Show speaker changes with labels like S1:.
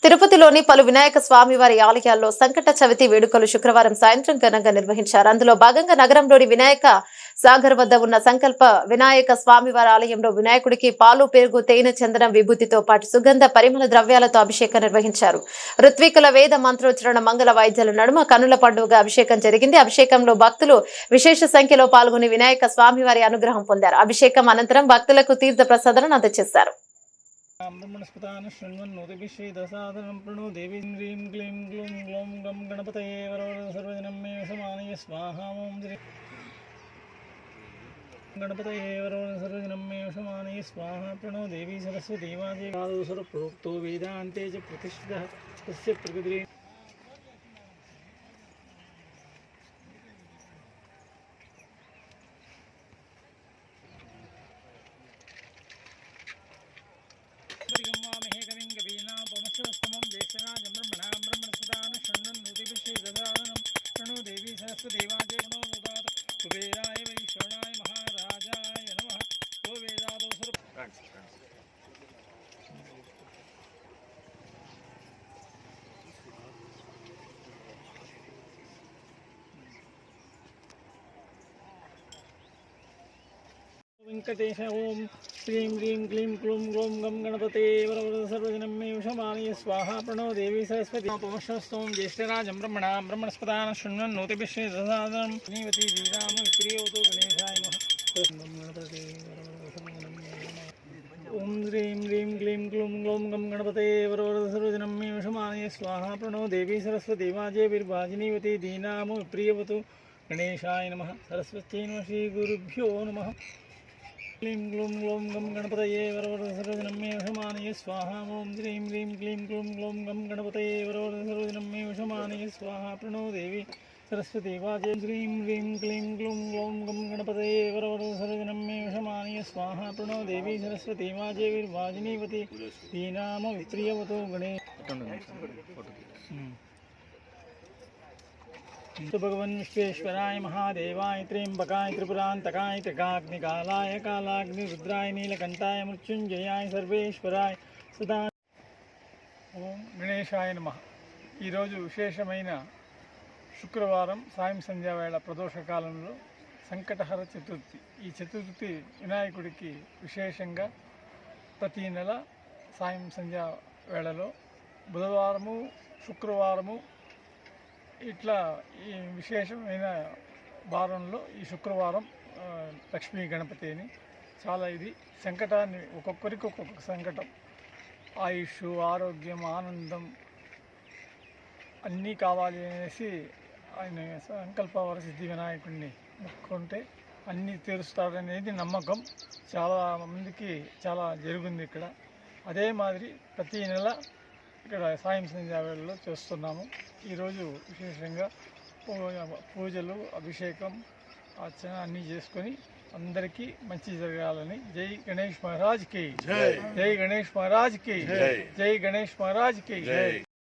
S1: తిరుపతిలోని పలు వినాయక స్వామివారి ఆలయాల్లో సంకట చవితి వేడుకలు శుక్రవారం సాయంత్రం ఘనంగా నిర్వహించారు. అందులో భాగంగా నగరంలోని వినాయక సాగర్ వద్ద ఉన్న సంకల్ప వినాయక స్వామివారి ఆలయంలో వినాయకుడికి పాలు, పెరుగు, తేనె, చందనం, విభూతితో పాటు సుగంధ పరిమళ ద్రవ్యాలతో అభిషేకం నిర్వహించారు. ఋత్వికుల వేద మంత్రోచ్చరణ, మంగళ వాయిద్యాల నడుమ కన్నుల పండుగ అభిషేకం జరిగింది. అభిషేకంలో భక్తులు విశేష సంఖ్యలో పాల్గొని వినాయక స్వామివారి అనుగ్రహం పొందారు. అభిషేకం అనంతరం భక్తులకు తీర్థ ప్రసాదాలను అందజేశారు.
S2: ब्रह्मणस्पतान शृण्वन्नोतिभिषेदसादनं प्रणो देवी ह्रीं क्लीं ग्लूं ग्लौं गं गणपतये वरवरदसर्वजनं मे समानय स्वाहा ॐ गणपतये वरवरदसर्वजनं मे समानय स्वाहा प्रणो देवी सरस्वती वाजे प्रोक्तो वेदान्ते च प्रतिष्ठितः तस्य प्रकृतिः वेंकटेश ओम श्रीं ह्रीं क्लीं ग्लूं ग्लौं गं गणपते वरवरदसर्वजनं मे वशमानय स्वाहा प्रणो देवी सरस्वती उपमश्रस्तों ज्येष्ठराजं ब्रह्मणस्पतान शृण्वन्नोतिभिषेदसादनं नीवती श्रीराम प्रियोतो गणेशाय नमः ओम श्रीं ह्रीं क्लीं ग्लूं ग्लौं गं गणपते वरवरदसर्वजनं मे वशमानय स्वाहा प्रणो देवी सरस्वती वाजे विर्वाजिनीवती दीनामो प्रियवतु गणेशाय नमः सरस्वती नमः श्री गुरुभ्यो नमः क्लीं ग्लूं ग्लौं गं गणपतये वरवरदसर्वजनं मे वशमानय स्वाहा ओम श्रीं ह्रीं क्लीं ग्लूं ग्लौं गं गणपतये वरवरदसर्वजनं मे वशमानय स्वाहा प्रणो देवी सरस्वती वाजे श्रीं ह्रीं क्लीं ग्लूं ग्लौं गं गणपतये वरवरदसर्वजनं मे वशमानय स्वाहा प्रणो देवी सरस्वती वाजे विर्वाजिनीवती दीनाम विप्रियवतो गणेश भगवन् विश्वेश्वराय महादेवाय त्र्यंबकाय त्रिपुरांतकाय त्रिकाग्निकालाय कालाग्निरुद्राय नीलकंठाय मृत्युंजयाय सर्वेश्वराय सदा ओम गणेशाय नमः। ఈరోజు విశేషమైన శుక్రవారం సాయం సంధ్యా వేళ ప్రదోష కాలంలో సంకటహర చతుర్థి. ఈ చతుర్థి వినాయకుడికి విశేషంగా ప్రతి నెల సాయం సంధ్యా వేళలో బుధవారము, శుక్రవారము ఇట్లా ఈ విశేషమైన వారంలో ఈ శుక్రవారం లక్ష్మీ గణపతిని చాలా ఇది సంకటాన్ని ఒక్కొక్కరికి ఒక్కొక్క సంకటం, ఆయుష్, ఆరోగ్యం, ఆనందం అన్నీ కావాలి అనేసి ఆయన సంకల్ప వరసిద్ధి వినాయకుడిని మొక్కుంటే అన్నీ తీరుస్తాడనేది నమ్మకం. చాలా మందికి చాలా జరుగుంది ఇక్కడ. అదే మాదిరి ప్రతి నెల ఇక్కడ సాయం సంధ్యా వేళలో చేస్తున్నాము. ఈరోజు విశేషంగా పూజలు, అభిషేకం, అర్చన అన్నీ చేసుకొని అందరికీ మంచి జరగాలని జై గణేష్ మహారాజ్ కి జై, జై గణేష్ మహారాజ్ కి జై, జై గణేష్ మహారాజ్ కి జై.